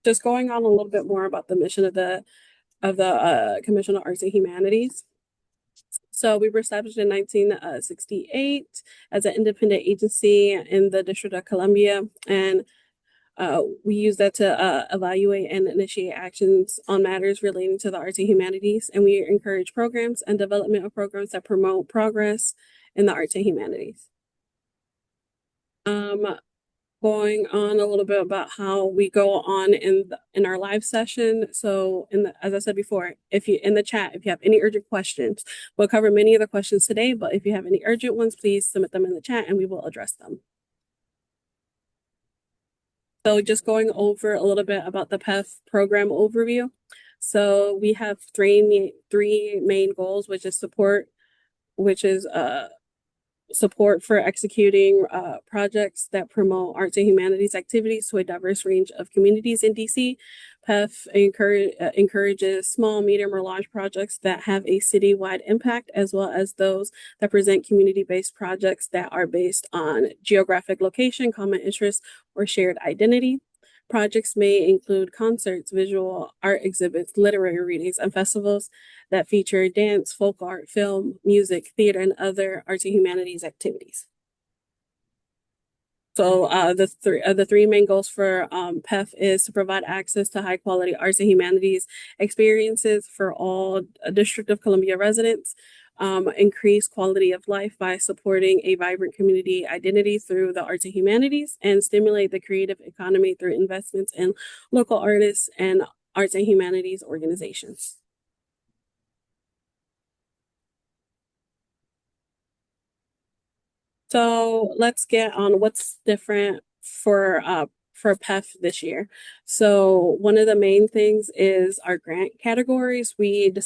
just going on a little bit more about the mission of the Commission on Arts and Humanities. So we were established in 1968 as an independent agency in the District of Columbia, and we use that to evaluate and initiate actions on matters relating to the arts and humanities, and we encourage programs and development of programs that promote progress in the arts and humanities. Going on a little bit about how we go on in our live session. So as I said before, if you in the chat, if you have any urgent questions, we'll cover many of the questions today, but if you have any urgent ones, please submit them in the chat and we will address them. So just going over a little bit about the PEF program overview. So we have three main goals, which is support for executing projects that promote arts and humanities activities to a diverse range of communities in DC. PEF encourages small, medium, or large projects that have a citywide impact, as well as those that present community-based projects that are based on geographic location, common interests, or shared identity. Projects may include concerts, visual art exhibits, literary readings, and festivals that feature dance, folk art, film, music, theater, and other arts and humanities activities. So the three main goals for PEF is to provide access to high quality arts and humanities experiences for all District of Columbia residents, increase quality of life by supporting a vibrant community identity through the arts and humanities, and stimulate the creative economy through investments in local artists and arts and humanities organizations. So let's get on what's different for PEF this year. So one of the main things is our grant categories. We put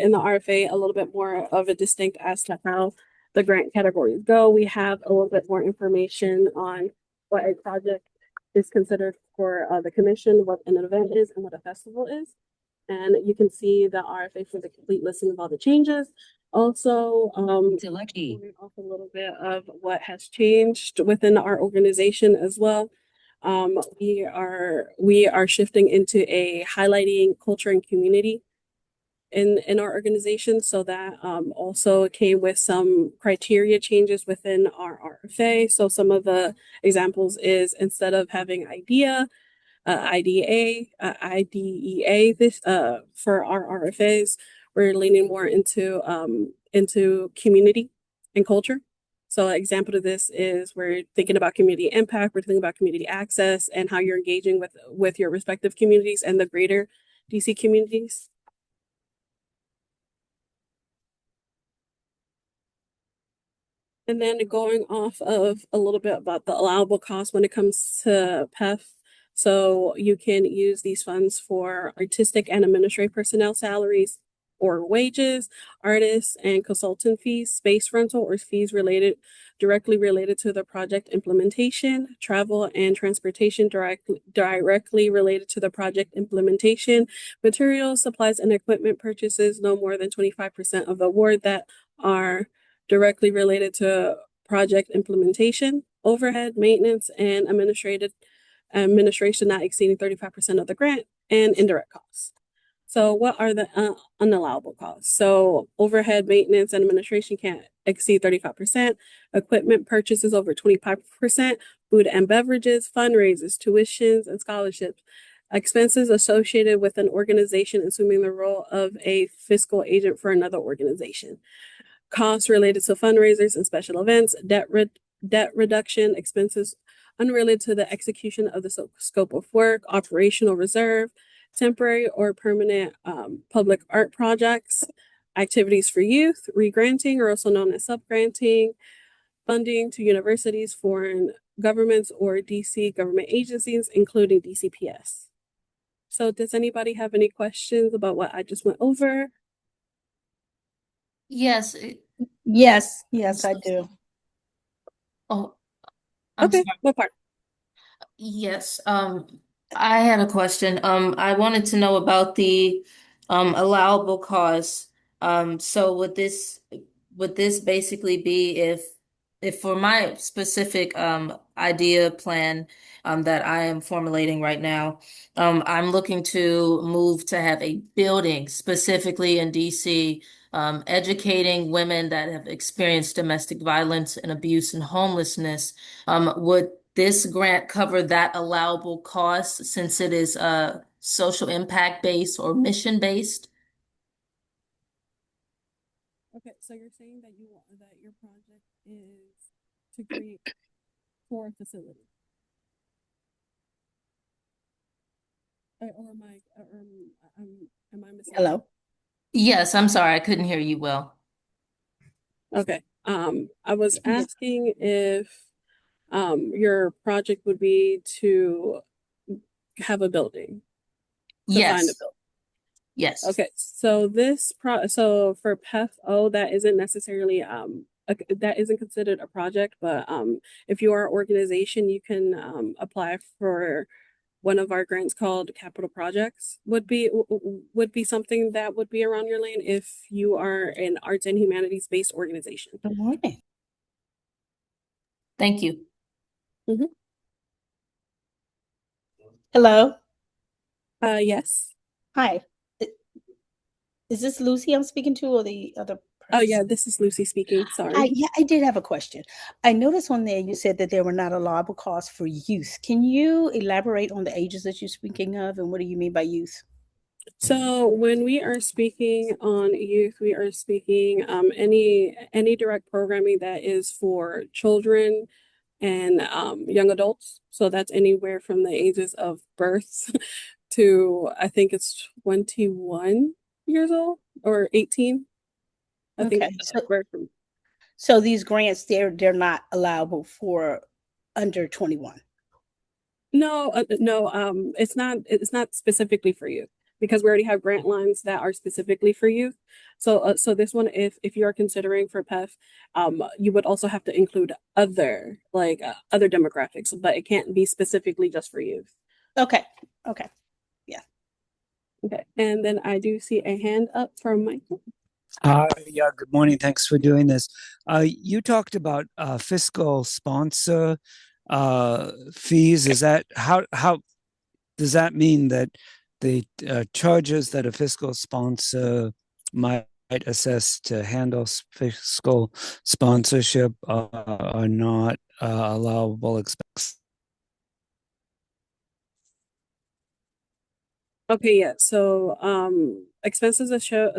in the RFA a little bit more of a distinct as to how the grant categories go. We have a little bit more information on what a project is considered for the commission, what an event is, and what a festival is. And you can see the RFA for the complete listing of all the changes. Also, going off a little bit of what has changed within our organization as well. We are shifting into a highlighting culture and community in our organization. So that also came with some criteria changes within our RFA. So some of the examples is instead of having IDEA this for our RFAs, we're leaning more into community and culture. So an example of this is we're thinking about community impact, we're thinking about community access and how you're engaging with your respective communities and the greater DC communities. And then going off of a little bit about the allowable costs when it comes to PEF. So you can use these funds for artistic and administrative personnel salaries or wages, artists and consultant fees, space rental or fees directly related to the project implementation, travel and transportation directly related to the project implementation, materials, supplies, and equipment purchases no more than 25% of the award that are directly related to project implementation, overhead, maintenance, and administration not exceeding 35% of the grant, and indirect costs. So what are the unallowable costs? So overhead, maintenance, and administration can't exceed 35%, equipment purchases over 25%, food and beverages, fundraisers, tuitions, and scholarships, expenses associated with an organization assuming the role of a fiscal agent for another organization, costs related to fundraisers and special events, debt reduction, expenses unrelated to the execution of the scope of work, operational reserve, temporary or permanent public art projects, activities for youth, regranting, or also known as subgranting, funding to universities, foreign governments, or DC government agencies, including DCPS. So does anybody have any questions about what I just went over? Yes. Yes, I do. Oh, I'm Okay, sorry. what part? Yes. I had a question. I wanted to know about the allowable costs. So would this basically be if if for my specific idea plan that I am formulating right now, I'm looking to move to have a building specifically in DC, educating women that have experienced domestic violence and abuse and homelessness. Would this grant cover that allowable cost since it is social impact based or mission based? Okay, so you're saying that you want that your project is to create for a facility, or am I, am I mistaken? Hello? Yes, I'm sorry, I couldn't hear you well. Okay. I was asking if your project would be to have a building, to find a Yes, building. yes. Okay, so so for PEF-O, that isn't necessarily that isn't considered a project, but if you are an organization, you can apply for one of our grants called capital projects. Would be something that would be around your lane if you are an arts and humanities based organization. Good morning. Thank you. Hmm. Hello? Yes. Hi. I- Is this Lucy I'm speaking to or the other Oh yeah, person? this is Lucy speaking. Hi, Sorry. yeah, I did have a question. I noticed on there you said that there were not allowable costs for youth. Can you elaborate on the ages that you're speaking of and what do you mean by youth? So when we are speaking on youth, we are speaking any direct programming that is for children and young adults. So that's anywhere from the ages of birth to I think it's 21 years old or 18. I think Okay. where from So these grants they're not allowable for under 21. no, it's not specifically for youth because we already have grant lines that are specifically for youth. So this one, if you are considering for PEF, you would also have to include other demographics, but it can't be specifically just for youth. Okay. Okay. Yeah. Okay, and then I do see a hand up from Michael. Yeah, good morning. Thanks for doing this. You talked about fiscal sponsor fees. Is that how does that mean that the charges that a fiscal sponsor might assess to handle fiscal sponsorship are not allowable expenses? Okay, yeah. So, expenses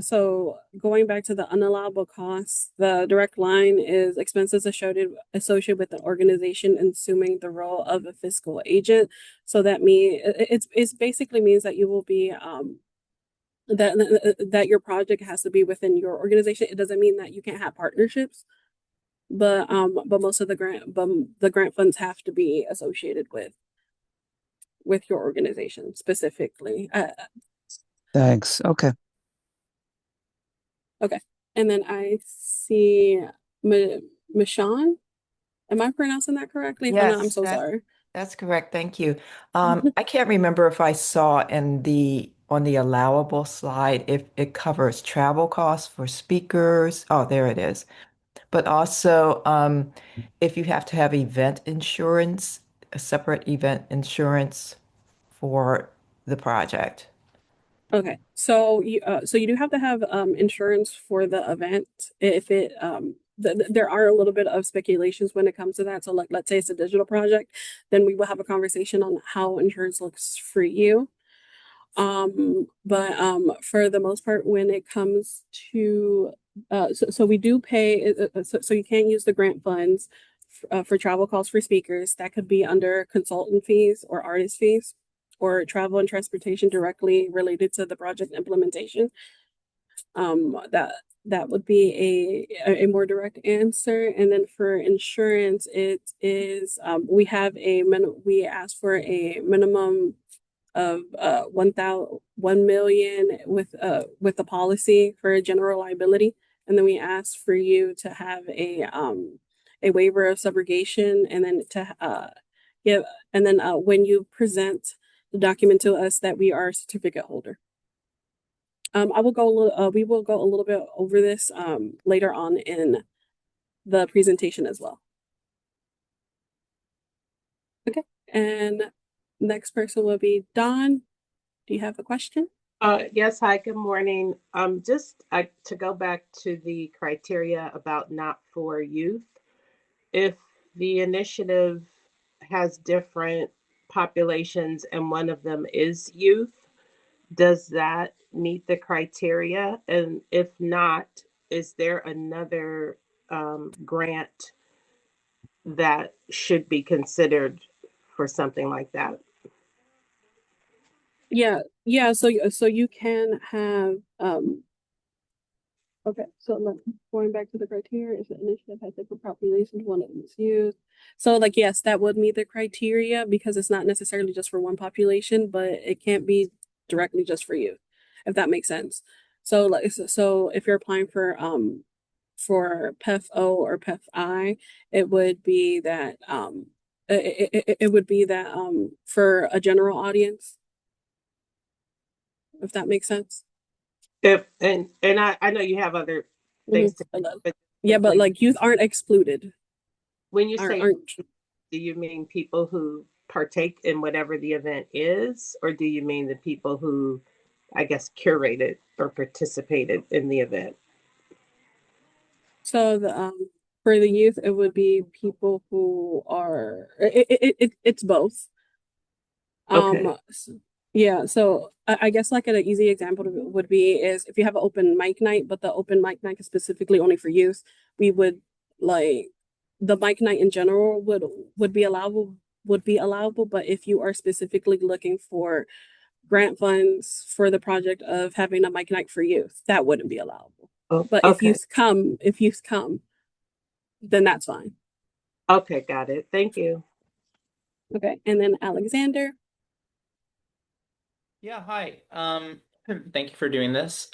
so going back to the unallowable costs, the direct line is expenses associated with the organization assuming the role of a fiscal agent. So that it's basically means that you will be that your project has to be within your organization. It doesn't mean that you can't have partnerships, but most of the grant funds have to be associated with your organization specifically. Thanks. Okay. Okay. And then I see Michonne. Am I pronouncing that correctly? If I'm not, I'm Yes, so sorry. that's correct. Thank you. I can't remember if I saw in the on the allowable slide if it covers travel costs for speakers. Oh, there it is. But also, if you have to have event insurance, a separate event insurance for the project. Okay. So you do have to have insurance for the event if it there are a little bit of speculations when it comes to that. So like let's say it's a digital project, then we will have a conversation on how insurance looks for you. But for the most part, when it comes to so we do pay so you can't use the grant funds for travel costs for speakers. That could be under consultant fees or artist fees or travel and transportation directly related to the project implementation. That that would be a more direct answer. And then for insurance, it is we ask for a minimum of 1 million with the policy for general liability, and then we ask for you to have a waiver of subrogation, and then to give and then when you present the document to us that we are a certificate holder. We will go a little bit over this later on in the presentation as well. Okay. And next person will be Dawn. Do you have a question? Yes, hi, good morning. Just to go back to the criteria about not for youth, if the initiative has different populations and one of them is youth, does that meet the criteria? And if not, is there another grant that should be considered for something like that? Yeah. So you can have okay, so going back to the criteria, if the initiative has different populations, one of them is youth. So like yes, that would meet the criteria because it's not necessarily just for one population, but it can't be directly just for youth, if that makes sense. So if you're applying for PEF-O or PEF-I, it would be that it would be that for a general audience, if that makes sense. If and I know you have other Mhm. things to, but Yeah, but simply like youth aren't excluded. when you Aren't, say, aren't do you mean people who partake in whatever the event is, or do you mean the people who, I guess, curated or participated in the event? so the for the youth it would be people who are it's both. Okay. Yeah, so I guess like an easy example would be is if you have an open mic night, but the open mic night is specifically only for youth, we would like the mic night in general would be allowable, but if you are specifically looking for grant funds for the project of having a mic night for youth, that wouldn't be allowable. Oh, But okay. if youth come, then that's fine. Okay, got it. Thank you. Okay, and then Alexander. Yeah, hi. Thank you for doing this.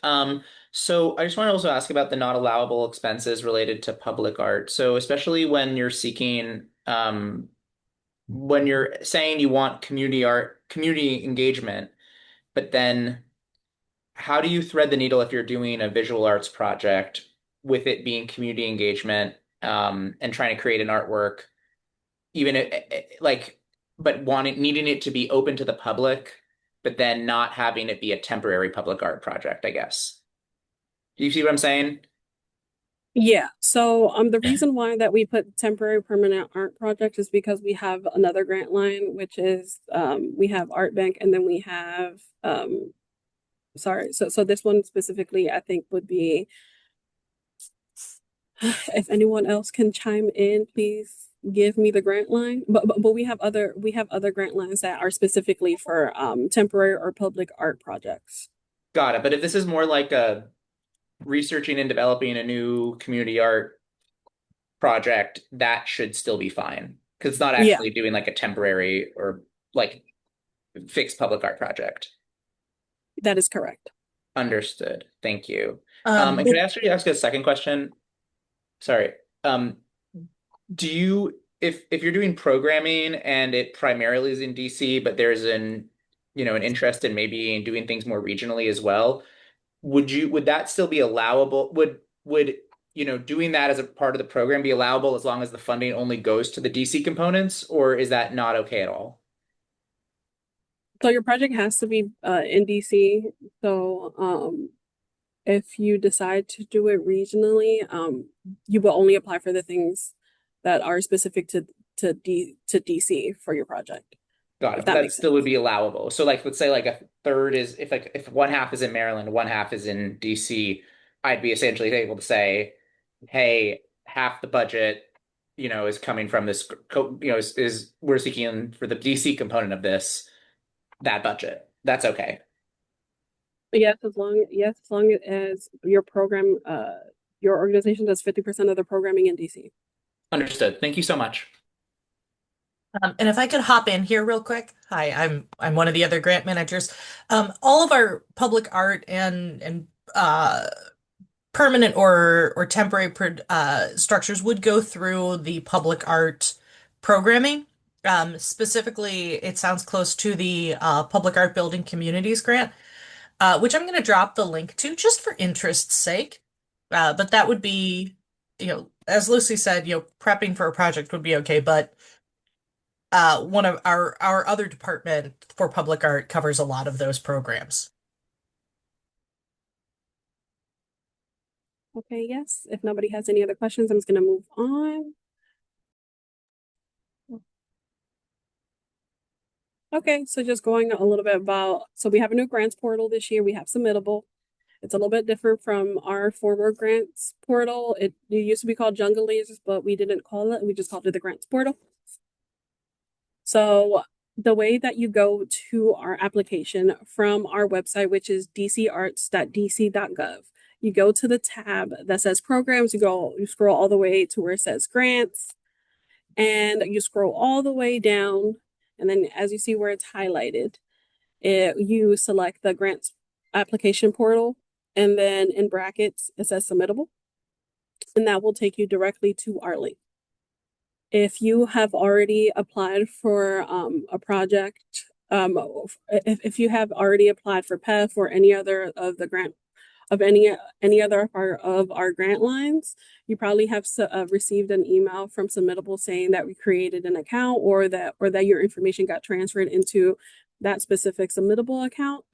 So I just want to also ask about the not allowable expenses related to public art. So especially when you're seeking, when you're saying you want community art, community engagement, but then how do you thread the needle if you're doing a visual arts project with it being community engagement, and trying to create an artwork, even like, but needing it to be open to the public, but then not having it be a temporary public art project, I guess. Do you see what I'm saying? Yeah. So the reason why that we put temporary permanent art project is because we have another grant line, which is we have Art Bank and then we have sorry, so this one specifically I think would be if anyone else can chime in, please give me the grant line. But we have other grant lines that are specifically for temporary or public art projects. Got it. But if this is more like a researching and developing a new community art project, that should still be fine. Because it's not Yeah, actually doing like a temporary or like fixed public art project. that is correct. Understood. Thank you. And But could I ask you a second question? Sorry. Um, do you if you're doing programming and it primarily is in DC, but there's an interest in maybe in doing things more regionally as well, would that still be allowable? Would doing that as a part of the program be allowable as long as the funding only goes to the DC components, or is that not okay at all? So your project has to be in DC. So if you decide to do it regionally, you will only apply for the things that are specific to DC for your project, Got if it. But that that makes still would sense. be allowable. So like let's say like a third is if one half is in Maryland, one half is in DC, I'd be essentially able to say, hey, half the budget, is coming from this is we're seeking for the DC component of that budget. That's okay. Yes, as long as your program your organization does 50% of the programming in DC. Understood. Thank you so much. And if I could hop in here real quick. Hi, I'm one of the other grant managers. All of our public art and permanent or temporary structures would go through the public art programming. Specifically, it sounds close to the Public Art Building Communities grant, which I'm going to drop the link to just for interest's sake. But that would be, as Lucy said, prepping for a project would be okay, but one of our other department for public art covers a lot of those programs. Okay, yes. If nobody has any other questions, I'm just going to move on. Okay, so just going a little bit about, so we have a new grants portal this year. We have Submittable. It's a little bit different from our former grants portal. It used to be called Jungle Lasers, but we didn't call it. We just called it the grants portal. So the way that you go to our application from our website, which is dcarts.dc.gov, you go to the tab that says programs, you scroll all the way to where it says grants, and you scroll all the way down. And then as you see where it's highlighted, you select the grants application portal, and then in brackets, it says submittable, and that will take you directly to our link. If you have already applied for a project, if you have already applied for PEF or any other of the grant of any other part of our grant lines, you probably have received an email from Submittable saying that we created an account or that your information got transferred into that specific Submittable account,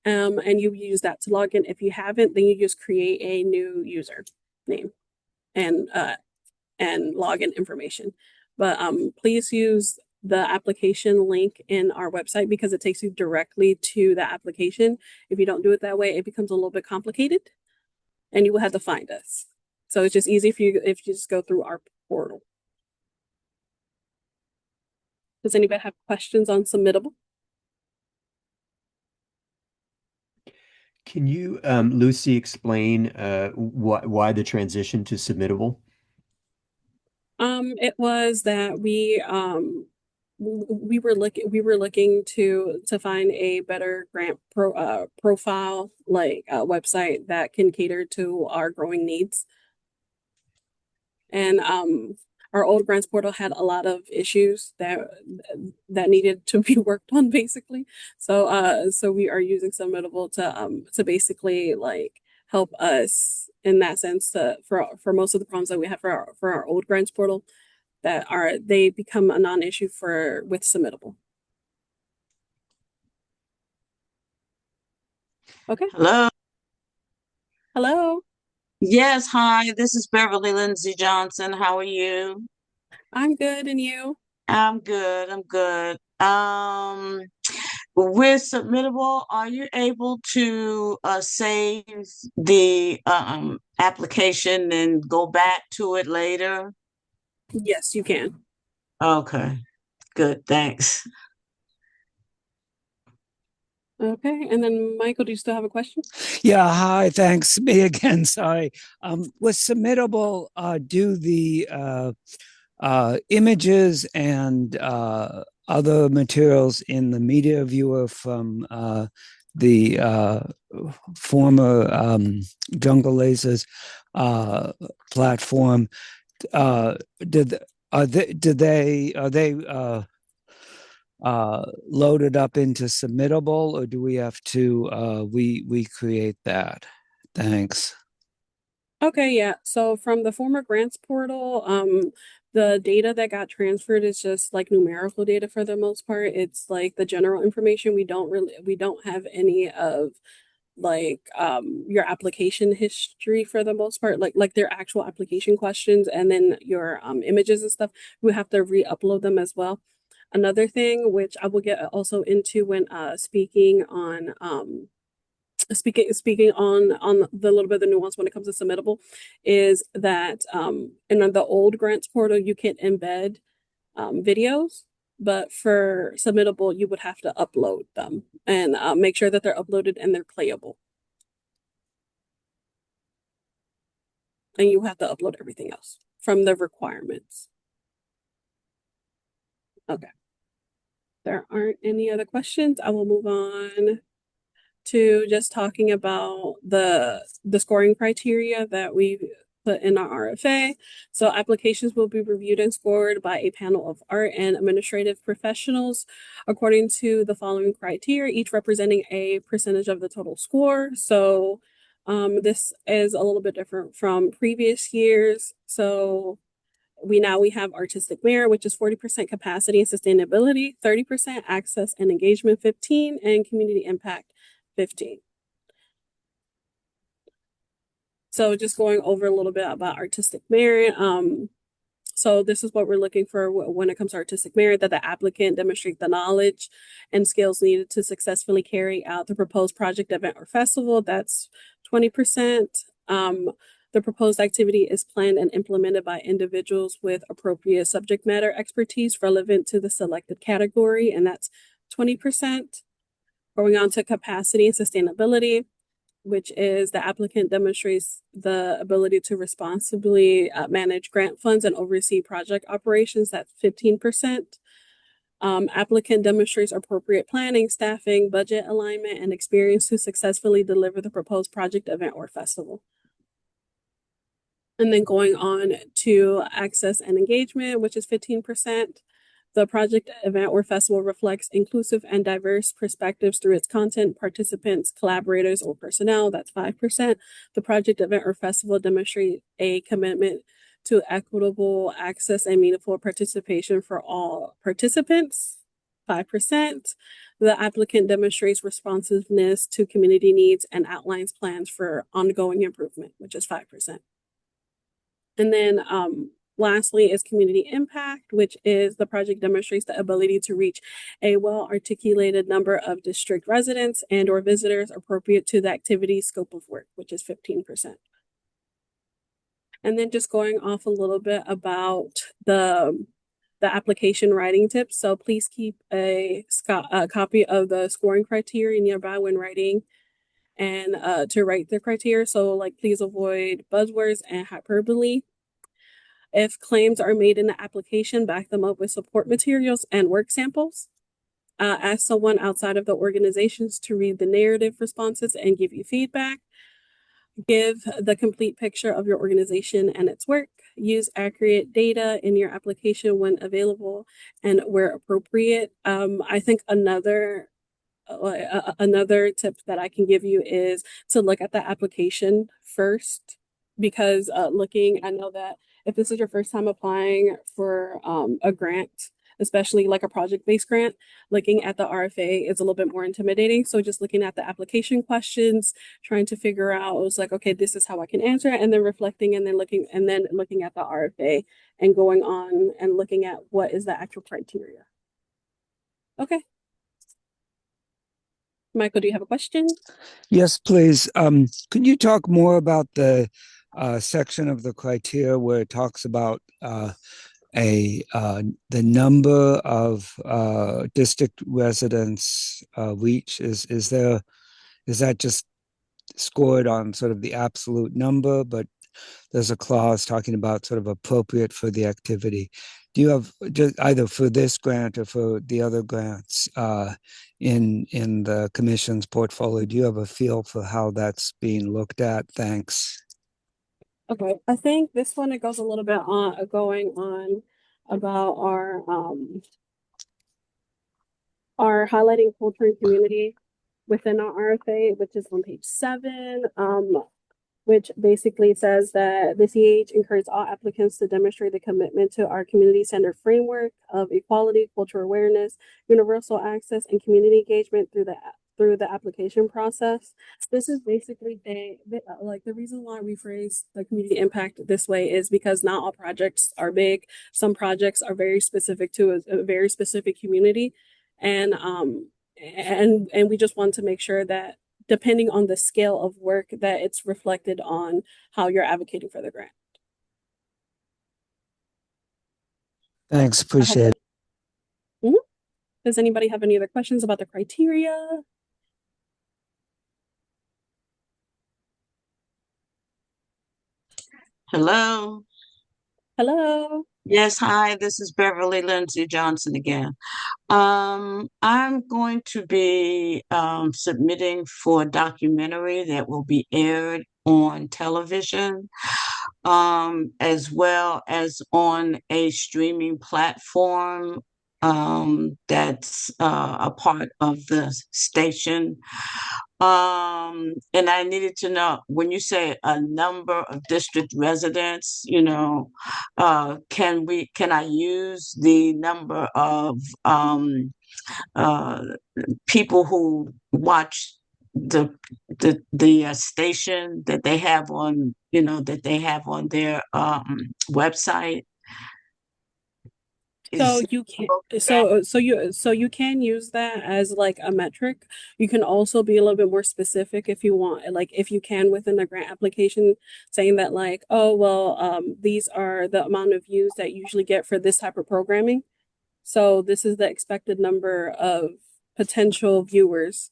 and you use that to log in. If you haven't, then you just create a new user name and login information. But please use the application link in our website because it takes you directly to the application. If you don't do it that way, it becomes a little bit complicated and you will have to find us. So it's just easy if you just go through our portal. Does anybody have questions on Submittable? Can you, Lucy, explain why the transition to Submittable? It was that we were looking to find a better grant profile, like a website that can cater to our growing needs. And our old grants portal had a lot of issues that needed to be worked on, basically. So so we are using Submittable to basically like help us in that sense for most of the problems that we have for our old grants portal they become a non-issue with Submittable. Okay. Hello. Hello. Yes, hi. This is Beverly Lindsay Johnson. How are you? I'm good, and you? I'm good. I'm good. With Submittable, are you able to save the application and go back to it later? Yes, you can. Okay, good. Thanks. Okay, and then Michael, do you still have a question? Yeah, hi, thanks. Me again, sorry. With Submittable, do the images and other materials in the media viewer from the former Jungle Lasers platform, are they loaded up into Submittable, or do we have to we create that? Thanks. Okay, yeah. So from the former grants portal, the data that got transferred is just like numerical data for the most part. It's like the general information. We don't have any of like your application history for the most part, like their actual application questions, and then your images and stuff. We have to re-upload them as well. Another thing which I will get also into when speaking on the little bit of the nuance when it comes to Submittable is that in the old grants portal you can embed videos, but for Submittable you would have to upload them and make sure that they're uploaded and they're playable, and you have to upload everything else from the requirements. Okay, there aren't any other questions. I will move on to just talking about the scoring criteria that we put in our RFA. So applications will be reviewed and scored by a panel of art and administrative professionals according to the following criteria, each representing a percentage of the total score. So this is a little bit different from previous years. So we have artistic merit, which is 40% capacity and sustainability, 30% access and engagement, 15, and community impact, 15. So just going over a little bit about artistic merit. So this is what we're looking for when it comes to artistic merit, that the applicant demonstrate the knowledge and skills needed to successfully carry out the proposed project, event, or festival. That's 20%. The proposed activity is planned and implemented by individuals with appropriate subject matter expertise relevant to the selected category, and that's 20%. Going on to capacity and sustainability, which is the applicant demonstrates the ability to responsibly manage grant funds and oversee project operations. That's 15%. Applicant demonstrates appropriate planning, staffing, budget alignment, and experience to successfully deliver the proposed project, event, or festival. And then going on to access and engagement, which is 15%. The project, event, or festival reflects inclusive and diverse perspectives through its content, participants, collaborators, or personnel. That's 5%. The project, event, or festival demonstrate a commitment to equitable access and meaningful participation for all participants. 5%. The applicant demonstrates responsiveness to community needs and outlines plans for ongoing improvement, which is 5%. And then lastly is community impact, which is the project demonstrates the ability to reach a well-articulated number of district residents and or visitors appropriate to the activity scope of work, which is 15%. And then just going off a little bit about the application writing tips. So please keep a copy of the scoring criteria nearby when writing and to write the criteria. So like, please avoid buzzwords and hyperbole. If claims are made in the application, back them up with support materials and work samples. Ask someone outside of the organizations to read the narrative responses and give you feedback. Give the complete picture of your organization and its work. Use accurate data in your application when available and where appropriate. I think another tip that I can give you is to look at the application first, because I know that if this is your first time applying for a grant, especially like a project-based grant, looking at the RFA is a little bit more intimidating. So just looking at the application questions, trying to figure out, it was like, okay, this is how I can answer it, and then reflecting and then looking at the RFA and going on and looking at what is the actual criteria. Okay. Michael, do you have a question? Yes, please. Can you talk more about the section of the criteria where it talks about the number of district residents reach? Is that just scored on sort of the absolute number, but there's a clause talking about sort of appropriate for the activity? Do you have, just either for this grant or for the other grants in the commission's portfolio, do you have a feel for how that's being looked at? Thanks. Okay, I think this one, it goes a little bit on going on about our highlighting culture and community within our RFA, which is on page 7, which basically says that the CH encourages all applicants to demonstrate the commitment to our community-centered framework of equality, cultural awareness, universal access, and community engagement through the application process. This is basically like the reason why we phrase the community impact this way is because not all projects are big. Some projects are very specific to a very specific community, and we just want to make sure that depending on the scale of work, that it's reflected on how you're advocating for the grant. Thanks, appreciate it. Mm-hmm. Does anybody have any other questions about the criteria? Hello. Hello. Yes, hi, this is Beverly Lindsay Johnson again. I'm going to be submitting for a documentary that will be aired on television, as well as on a streaming platform that's a part of the station. And I needed to know when you say a number of district residents, can I use the number of uh, people who watch the station that they have on their website? So Is you can so you can use that as like a metric. You can also be a little bit more specific if you want, like if you can within the grant application, saying that like, oh well, these are the amount of views that you usually get for this type of programming. So this is the expected number of potential viewers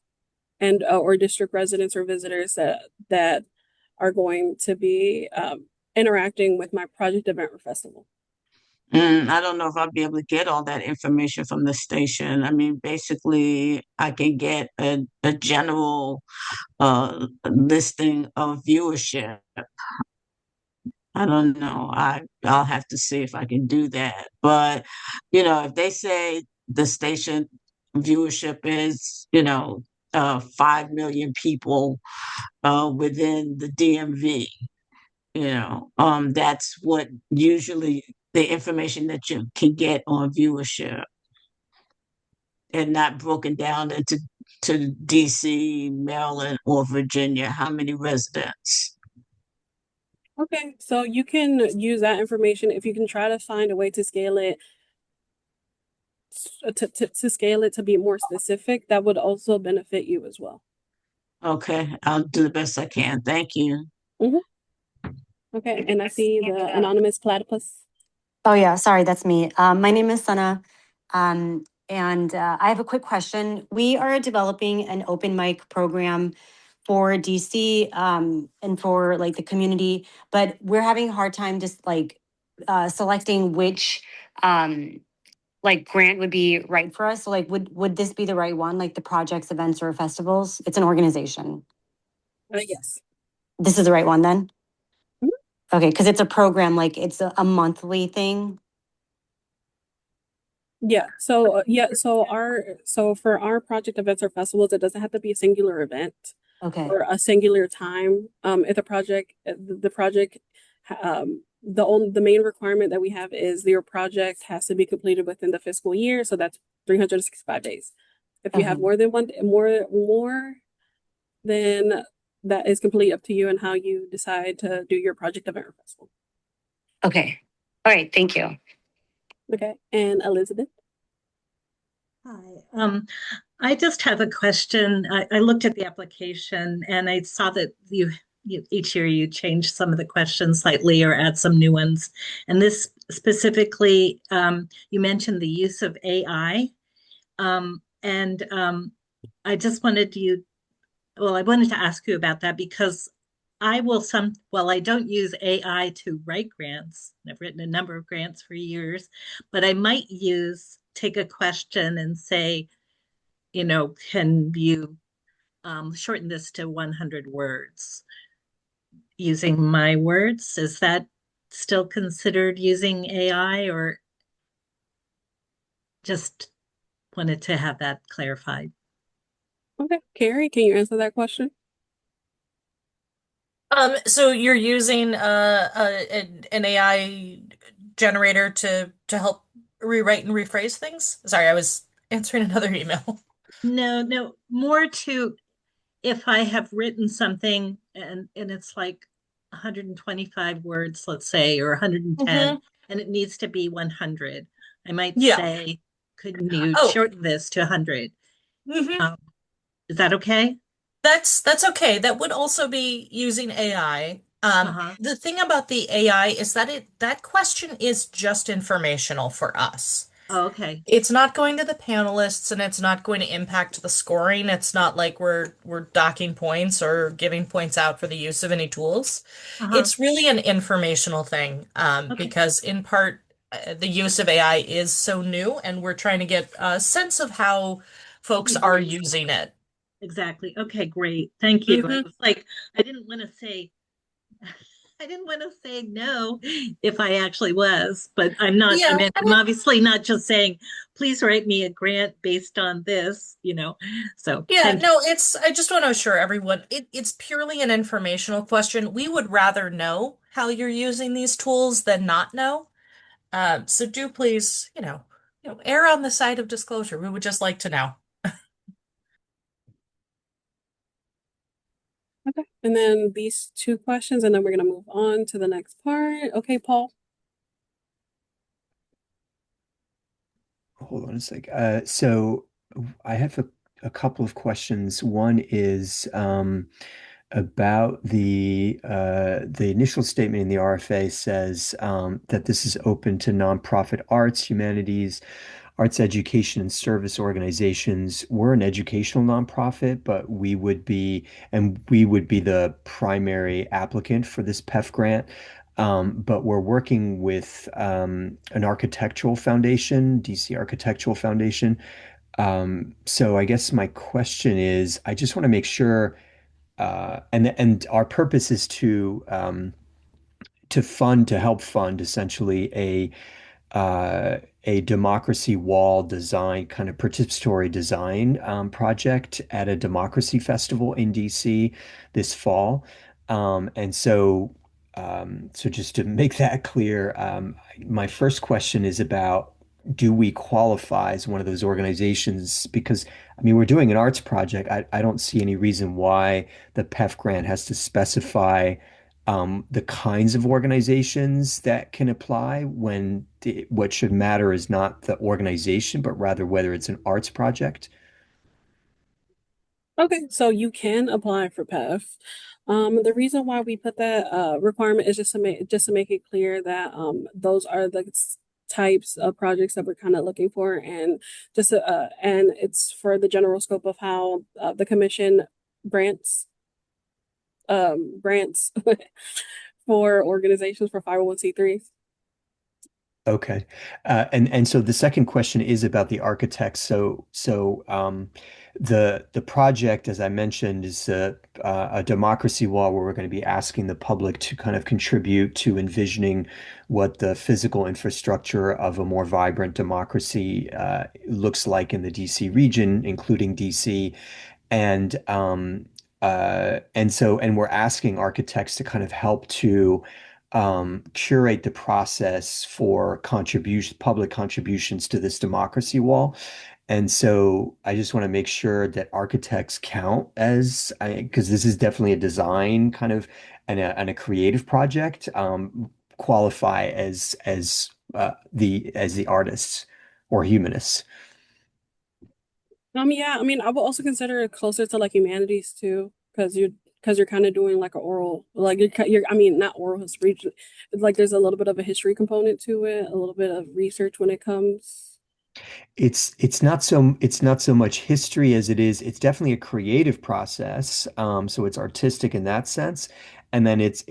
and or district residents or visitors that are going to be interacting with my project event or festival. I don't know if I'll be able to get all that information from the station. I mean, basically, I can get a general listing of viewership. I don't know. I'll have to see if I can do that. But if they say the station viewership is 5 million people within the DMV, that's what usually the information that you can get on viewership, and not broken down into to DC, Maryland, or Virginia. How many residents? Okay, so you can use that information if you can try to find a way to scale it to scale it to be more specific, that would also benefit you as well. Okay, I'll do the best I can. Thank you. Mhm. Okay, and I see the anonymous platypus. Oh yeah, sorry, that's me. My name is Sana, and I have a quick question. We are developing an open mic program for DC and for like the community, but we're having a hard time just like selecting which like grant would be right for us. So like, would this be the right one? Like the projects, events, or festivals? It's an organization. Yes. This is the right one then. Mhm. Okay, because it's a program, like it's a monthly thing. Yeah. So for our project events or festivals, it doesn't have to be a singular event Okay. or a singular time. If the project, the main requirement that we have is your project has to be completed within the fiscal year. So that's 365 days. If you have Okay. more than one, more, then that is completely up to you and how you decide to do your project event or festival. Okay. All right. Thank you. Okay. And Elizabeth? Hi. I just have a question. I looked at the application and I saw that each year you change some of the questions slightly or add some new ones. And this specifically, you mentioned the use of AI. And I just I wanted to ask you about that because I don't use AI to write grants. I've written a number of grants for years, but I might take a question and say, can you shorten this to 100 words using my words? Is that still considered using AI, or just wanted to have that clarified? Okay. Carrie, can you answer that question? So you're using an AI generator to help rewrite and rephrase things? Sorry, I was answering another email. No, more to if I have written something and it's like 125 words, let's say, or 110, and it needs to be 100, I might Yeah. say, couldn't you Oh. shorten this to 100? Mhm. Is that okay? That's okay. That would also be using AI. The thing about the AI is that that question is just informational for us. Oh, okay. It's not going to the panelists and it's not going to impact the scoring. It's not like we're docking points or giving points out for the use of any tools. It's really an informational thing, Okay. because in part the use of AI is so new and we're trying to get a sense of how folks are using it. Exactly. Okay, great. Thank you. I was like, I didn't want to say I didn't want to say no if I actually was, but I'm not. I Yeah, mean, I'm obviously not just saying, please write me a grant based on this, So yeah, thank you. no, I just want to assure everyone it's purely an informational question. We would rather know how you're using these tools than not know. So do please, err on the side of disclosure. We would just like to know. Okay. And then these two questions, and then we're going to move on to the next part. Okay, Paul. Hold on a sec. So I have a couple of questions. One is about the initial statement in the RFA says that this is open to nonprofit arts, humanities, arts education and service organizations. We're an educational nonprofit, but we would be the primary applicant for this PEF grant. But we're working with an architectural foundation, DC Architectural Foundation. So I guess my question is, I just want to make sure, and our purpose is to help fund essentially a democracy wall design, kind of participatory design project at a democracy festival in DC this fall. And so just to make that clear, my first question is about, do we qualify as one of those organizations? Because I mean, we're doing an arts project. I don't see any reason why the PEF grant has to specify the kinds of organizations that can apply when what should matter is not the organization, but rather whether it's an arts project. Okay, so you can apply for PEF. The reason why we put that requirement is just to make it clear that those are the types of projects that we're kind of looking for, and and it's for the general scope of how the commission grants for organizations for 501(c)(3)s. Okay. And so the second question is about the architects. The project, as I mentioned, is a democracy wall where we're going to be asking the public to kind of contribute to envisioning what the physical infrastructure of a more vibrant democracy looks like in the DC region, including DC. And we're asking architects to kind of help to curate the process for public contributions to this democracy wall. And so I just want to make sure that architects count because this is definitely a design kind of and a creative project, qualify as the artists or humanists. Yeah, I mean, I would also consider it closer to like humanities too, because you're kind of doing like a oral, like I mean, not oral history, like there's a little bit of a history component to it, a little bit of research when it comes. It's not so much history as it's definitely a creative process. So it's artistic in that sense. And then it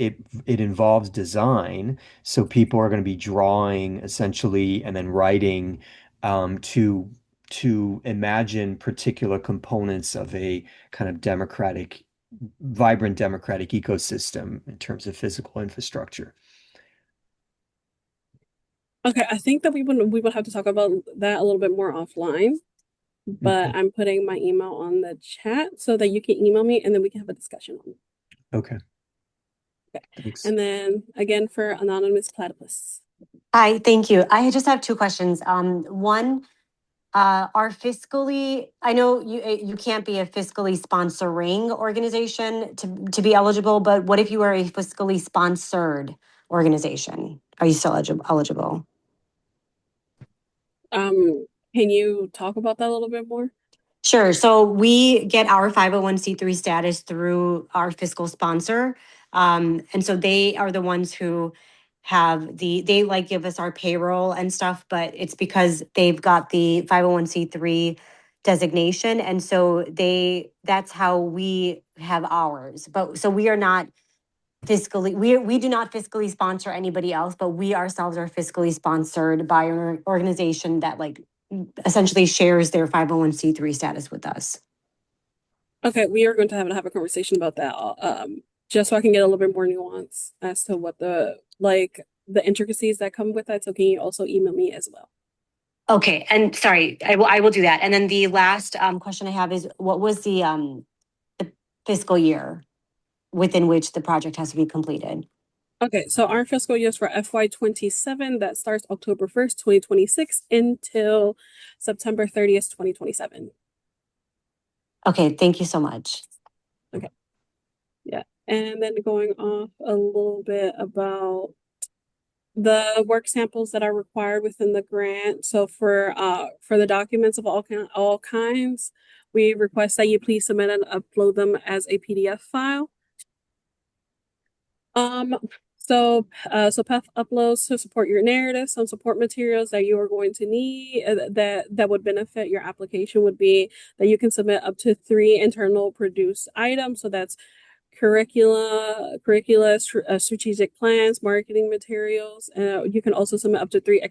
involves design. So people are going to be drawing essentially and then writing to imagine particular components of a kind of vibrant democratic ecosystem in terms of physical infrastructure. Okay, I think that we would have to talk about that a little bit more offline, but Okay. I'm putting my email on the chat so that you can email me and then we can have a discussion on it. Okay. Okay. Thanks. And then again for Anonymous Platypus. Hi, thank you. I just have two questions. One, I know you can't be a fiscally sponsoring organization to be eligible, but what if you are a fiscally sponsored organization? Are you still eligible? Can you talk about that a little bit more? Sure. So we get our 501(c)(3) status through our fiscal sponsor. And so they are the ones who they like give us our payroll and stuff, but it's because they've got the 501(c)(3) designation. And so that's how we have ours. But so we are not we do not fiscally sponsor anybody else, but we ourselves are fiscally sponsored by an organization that like essentially shares their 501(c)(3) status with us. Okay, we are going to have a conversation about that just so I can get a little bit more nuance as to what the intricacies that come with that. So can you also email me as well? Okay, and sorry, I will do that. And then the last question I have is, what was the fiscal year within which the project has to be completed? Okay, so our fiscal year is for FY27 that starts October 1st, 2026 until September 30th, 2027. Okay, thank you so much. Okay. Yeah. And then going off a little bit about the work samples that are required within the grant. So for the documents of all kinds, we request that you please submit and upload them as a PDF file. So PEF uploads to support your narrative. Some support materials that you are going to need that would benefit your application would be that you can submit up to 3 internal produced items. So that's curricula, strategic plans, marketing materials. You can also submit up to 3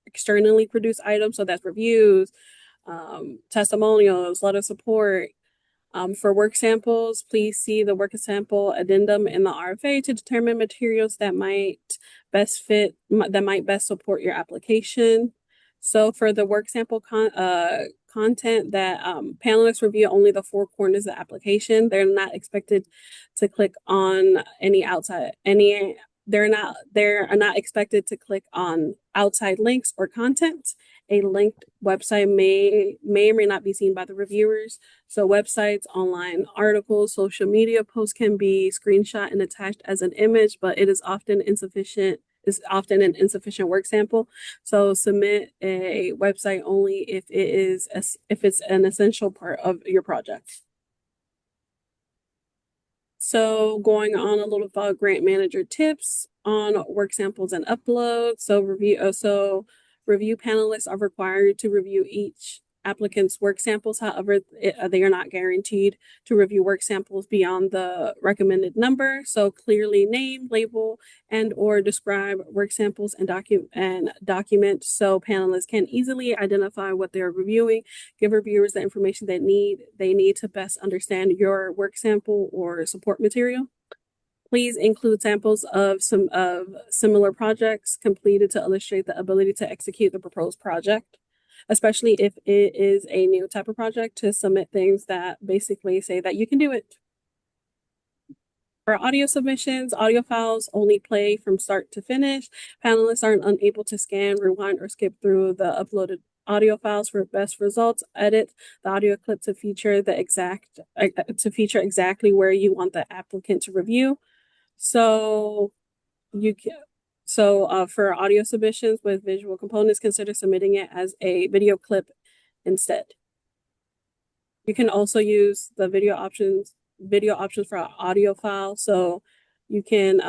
externally produced items. So that's reviews, testimonials, letter support. For work samples, please see the work sample addendum in the RFA to determine materials that might best support your application. So for the work sample content that panelists review only the 4 corners of the application. They're not expected to click on they're not expected to click on outside links or content. A linked website may or may not be seen by the reviewers. So websites, online articles, social media posts can be screenshot and attached as an image, but it is often an insufficient work sample. So submit a website only if it's an essential part of your project. So going on a little about grant manager tips on work samples and uploads. So review panelists are required to review each applicant's work samples. However, they are not guaranteed to review work samples beyond the recommended number. So clearly name, label, and or describe work samples and document so panelists can easily identify what they're reviewing. Give reviewers the information they need to best understand your work sample or support material. Please include samples of similar projects completed to illustrate the ability to execute the proposed project, especially if it is a new type of project, to submit things that basically say that you can do it. For audio submissions, audio files only play from start to finish. Panelists are unable to scan, rewind, or skip through the uploaded audio files for best results. Edit the audio clip to feature exactly where you want the applicant to review. So for audio submissions with visual components, consider submitting it as a video clip instead. You can also use the video options for an audio file. So you can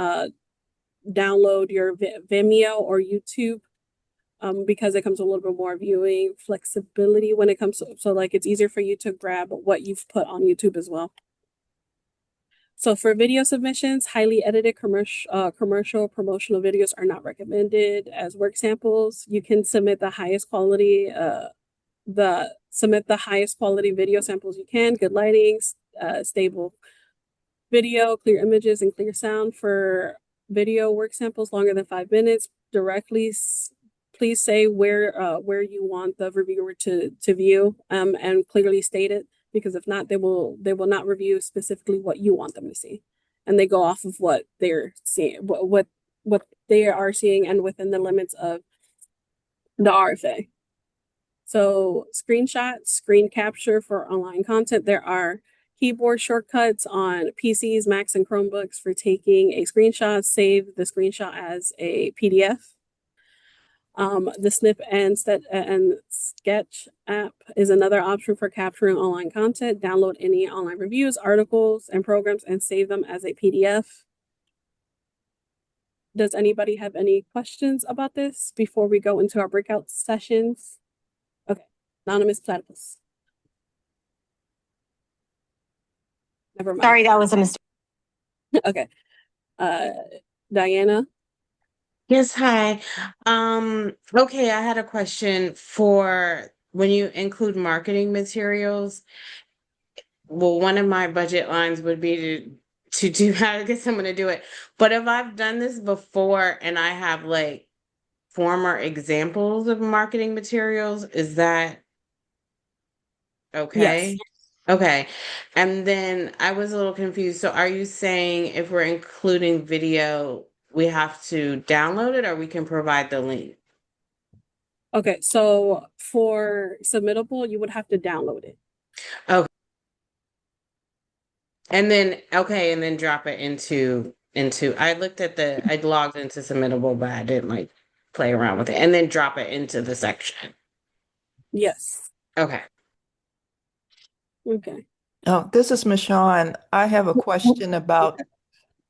download your Vimeo or YouTube because it comes a little bit more viewing flexibility when it comes to, so like it's easier for you to grab what you've put on YouTube as well. So for video submissions, highly edited commercial promotional videos are not recommended as work samples. You can submit the highest quality video samples you can. Good lighting, stable video, clear images, and clear sound. For video work samples longer than 5 minutes, please say where you want the reviewer to view and clearly state it. Because if not, they will not review specifically what you want them to see, and they go off of what they're seeing, what they are seeing, and within the limits of the RFA. So screenshots, screen capture for online content. There are keyboard shortcuts on PCs, Macs, and Chromebooks for taking a screenshot. Save the screenshot as a PDF. The Snip and Sketch app is another option for capturing online content. Download any online reviews, articles, and programs and save them as a PDF. Does anybody have any questions about this before we go into our breakout sessions? Okay, Anonymous Platypus. Never mind. Sorry, that was a mistake. Okay. Diana? Yes, hi. Okay, I had a question for when you include marketing materials. Well, one of my budget lines would be to to do how to get someone to do it. But if I've done this before and I have like former examples of marketing materials, is that okay? Yes. Okay. And then I was a little confused. So are you saying if we're including video, we have to download it or we can provide the link? Okay, so for submittable, you would have to download it. Okay. And then okay, and then drop it into I looked at I logged into submittable, but I didn't like play around with it. And then drop it into the section. Yes. Okay. Okay. Oh, this is Michonne. I have a question about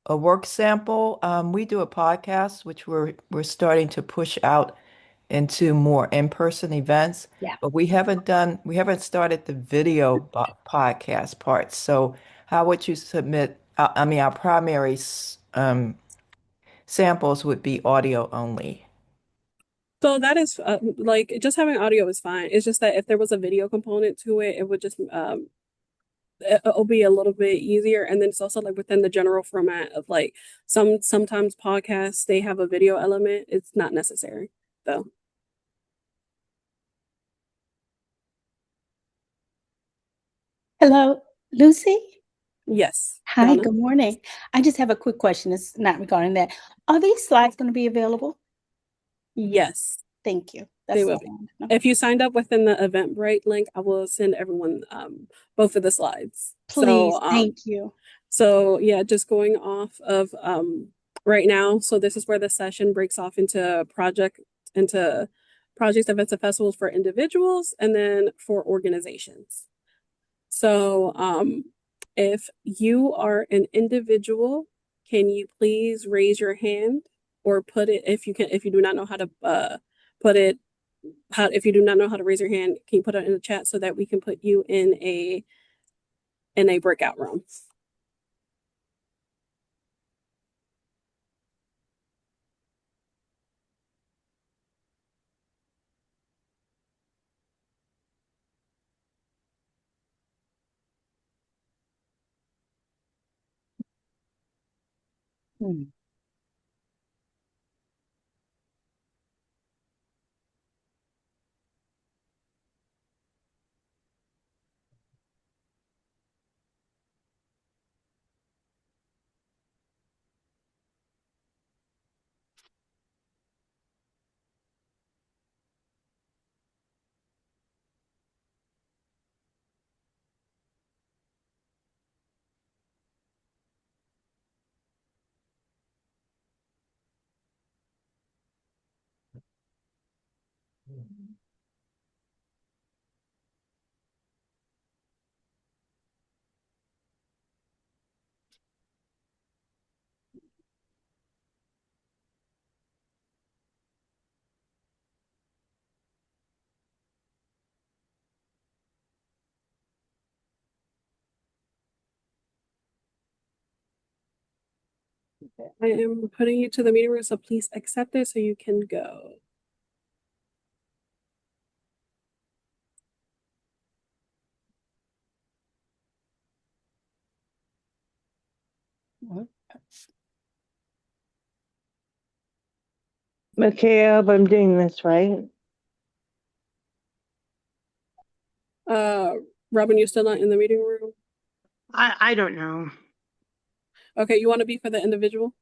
a work sample. We do a podcast, which we're starting to push out into more in-person events, Yeah. but we haven't started the video podcast part. So how would you submit? I mean, our primary samples would be audio only. So that is like just having audio is fine. It's just that if there was a video component to it, it would just it'll be a little bit easier. And then it's also like within the general format of like sometimes podcasts they have a video element. It's not necessary though. Hello, Lucy. Yes, Hi, Donna. good morning. I just have a quick question. It's not regarding that. Are these slides going to be available? Yes, Thank you. they That's will all I be. wanted to know. If you signed up within the Eventbrite link, I will send everyone both of the slides. Please, thank you. So yeah, just going off of right now. So this is where the session breaks off into projects, events, and festivals for individuals, and then for organizations. So if you are an individual, can you please raise your hand or put it if you do not know how to put it if you do not know how to raise your hand, can you put it in the chat so that we can put you in a breakout room? Hmm. I am putting you to the meeting room, so please accept it so you can go. McCabe, I'm doing this right. Uh, Robin, you're still not in the meeting room? I don't know. Okay, you want to be for the individual?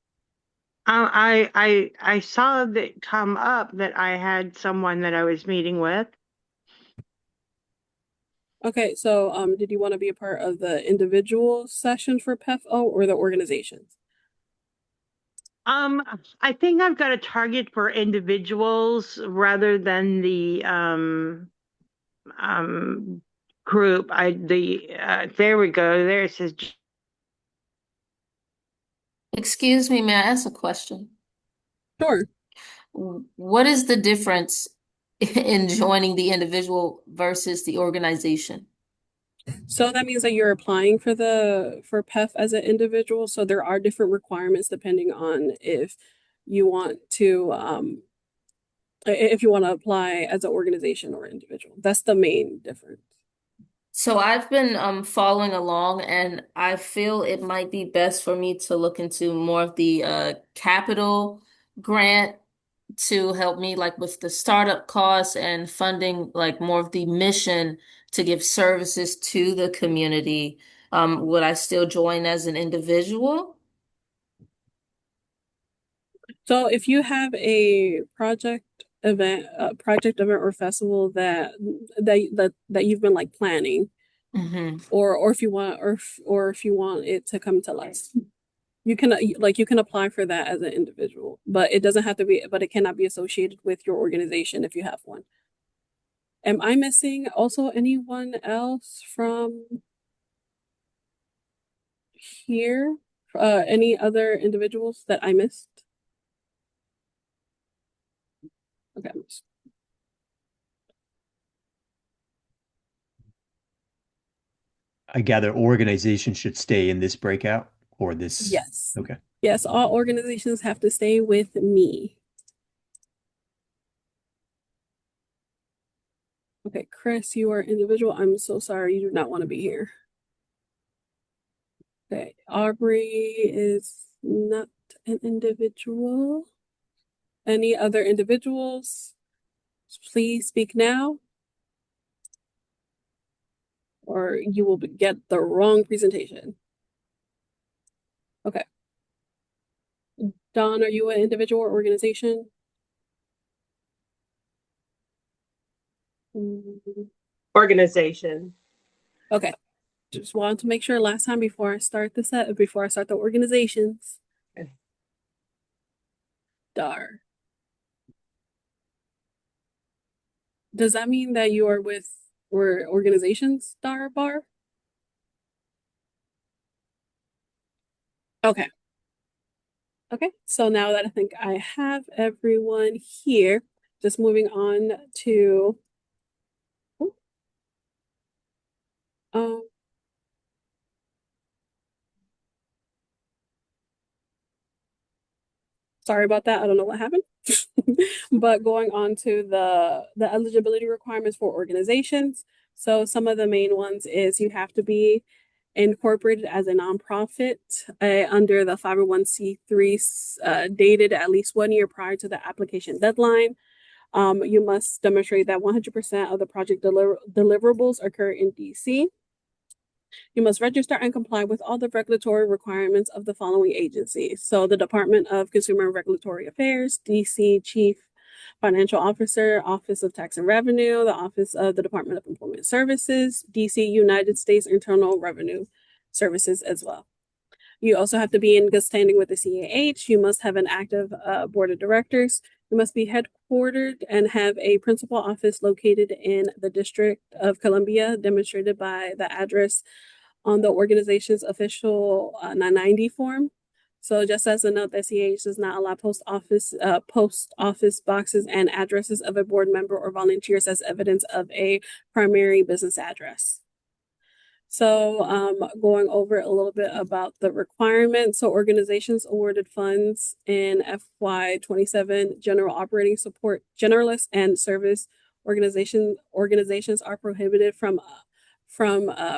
I saw that come up that I had someone that I was meeting with. Okay, so did you want to be a part of the individual session for PEFO or the organizations? I think I've got a target for individuals rather than the group. There we go. There it says. Excuse me, may I ask a question? Sure. What is the difference in joining the individual versus the organization? So that means that you're applying for PEF as an individual. So there are different requirements depending on you want to if you want to apply as an organization or individual. That's the main difference. So I've been following along, and I feel it might be best for me to look into more of the capital grant to help me like with the startup costs and funding like more of the mission to give services to the community. Would I still join as an individual? So if you have a project event or festival that you've been like planning, Hmm. or if you want, or if you want it to come to life, you can you can apply for that as an individual, but it doesn't have to be, but it cannot be associated with your organization if you have one. Am I missing also anyone else from here? Any other individuals that I missed? Okay. I gather organizations should stay in this breakout or this. Yes. Okay. Yes, all organizations have to stay with me. Okay, Chris, you are individual. I'm so sorry you do not want to be here. Okay, Aubrey is not an individual. Any other individuals? Please speak now, or you will get the wrong presentation. Okay. Don, are you an individual or organization? Organization. Okay. Just wanted to make sure last time before I start the organizations. Okay. Dar. Does that mean that you are with or organizations, Dar Bar? Okay. Okay. So now that I think I have everyone here, just moving on to um sorry about that. I don't know what happened. But going on to the eligibility requirements for organizations. So some of the main ones is you have to be incorporated as a nonprofit under the 501c3 dated at least 1 year prior to the application deadline. You must demonstrate that 100% of the project deliverables occur in DC. You must register and comply with all the regulatory requirements of the following agencies. So the Department of Consumer and Regulatory Affairs, DC Chief Financial Officer, Office of Tax and Revenue, the Office of the Department of Employment Services, DC United States Internal Revenue Services as well. You also have to be in good standing with the CAH. You must have an active board of directors. You must be headquartered and have a principal office located in the District of Columbia, demonstrated by the address on the organization's official 990 form. So just as a note, the CAH does not allow post office boxes and addresses of a board member or volunteers as evidence of a primary business address. So going over a little bit about the requirements. So organizations awarded funds in FY27 general operating support generalists and service organizations are prohibited from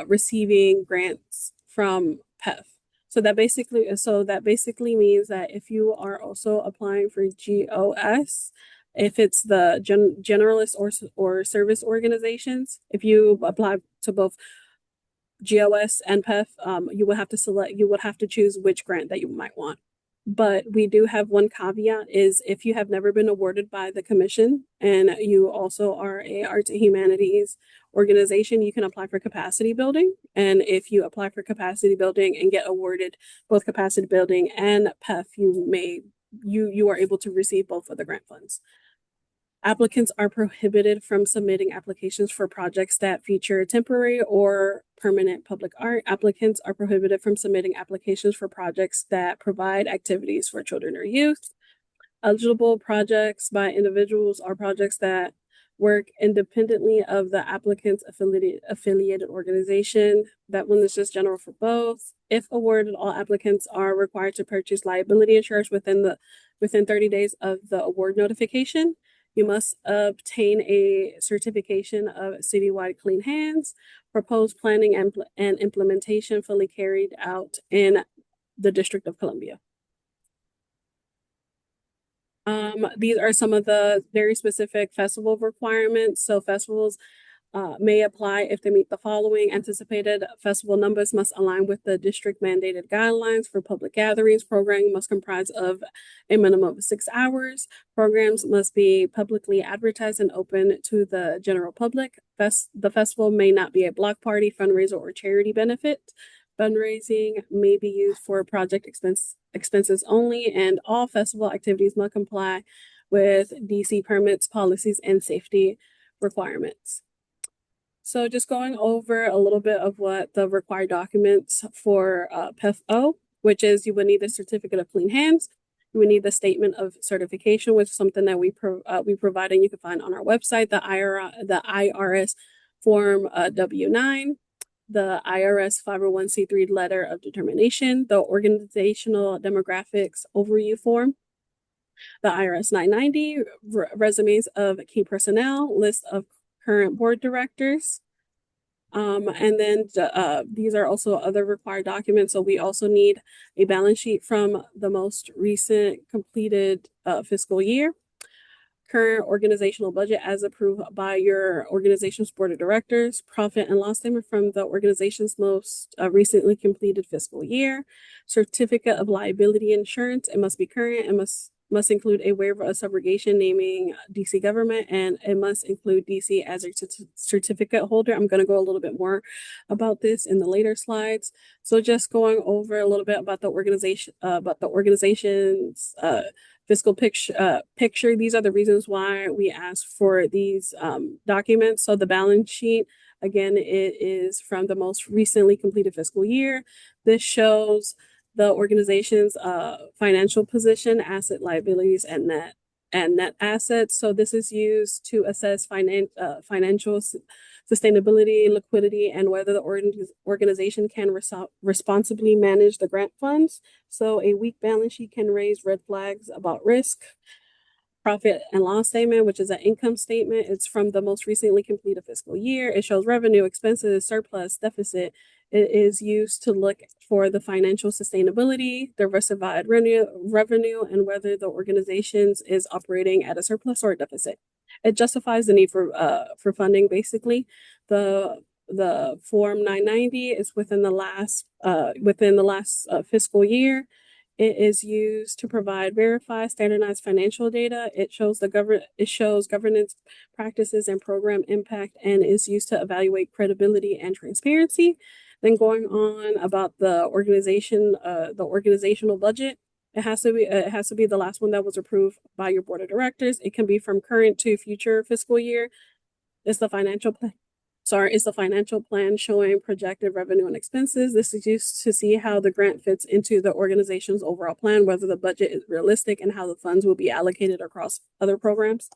receiving grants from PEF. So that basically means that if you are also applying for GOS, if it's the generalist or service organizations, if you apply to both GOS and PEF, you would have to choose which grant that you might want. But we do have one caveat is if you have never been awarded by the commission and you also are a arts and humanities organization, you can apply for capacity building. And if you apply for capacity building and get awarded both capacity building and PEF, you are able to receive both of the grant funds. Applicants are prohibited from submitting applications for projects that feature temporary or permanent public art. Applicants are prohibited from submitting applications for projects that provide activities for children or youth. Eligible projects by individuals are projects that work independently of the applicant's affiliated organization. That one is just general for both. If awarded, all applicants are required to purchase liability insurance within 30 days of the award notification. You must obtain a certification of citywide clean hands, proposed planning and implementation fully carried out in the District of Columbia. These are some of the very specific festival requirements. So festivals may apply if they meet the following. Anticipated festival numbers must align with the district mandated guidelines for public gatherings. Programming must comprise of a minimum of 6 hours. Programs must be publicly advertised and open to the general public. The festival may not be a block party, fundraiser, or charity benefit. Fundraising may be used for project expenses only, and all festival activities must comply with DC permits, policies, and safety requirements. So just going over a little bit of what the required documents for PEF-O, which is you would need the certificate of clean hands. You would need the statement of certification, which is something that we provide and you can find on our website, the IRS form W-9, the IRS 501c3 letter of determination, the organizational demographics overview form, the IRS 990, resumes of key personnel, list of current board directors. And then these are also other required documents. So we also need a balance sheet from the most recent completed fiscal year, current organizational budget as approved by your organization's board of directors, profit and loss statement from the organization's most recently completed fiscal year, certificate of liability insurance. It must be current and must include a waiver of subrogation naming DC government, and it must include DC as a certificate holder. I'm going to go a little bit more about this in the later slides. So just going over a little bit about the organization's fiscal picture. These are the reasons why we asked for these documents. So the balance sheet, again, it is from the most recently completed fiscal year. This shows the organization's financial position, asset liabilities, and net assets. So this is used to assess financial sustainability, liquidity, and whether the organization can responsibly manage the grant funds. So a weak balance sheet can raise red flags about risk. Profit and loss statement, which is an income statement. It's from the most recently completed fiscal year. It shows revenue, expenses, surplus, deficit. It is used to look for the financial sustainability, diversified revenue, and whether the organization is operating at a surplus or a deficit. It justifies the need for funding. Basically, the Form 990 is within the last fiscal year. It is used to provide verified, standardized financial data. It shows governance practices and program impact, and is used to evaluate credibility and transparency. Then going on about the organization, the organizational budget, it has to be the last one that was approved by your board of directors. It can be from current to future fiscal year. It's the financial plan. It's the financial plan showing projected revenue and expenses. This is used to see how the grant fits into the organization's overall plan, whether the budget is realistic, and how the funds will be allocated across other programs.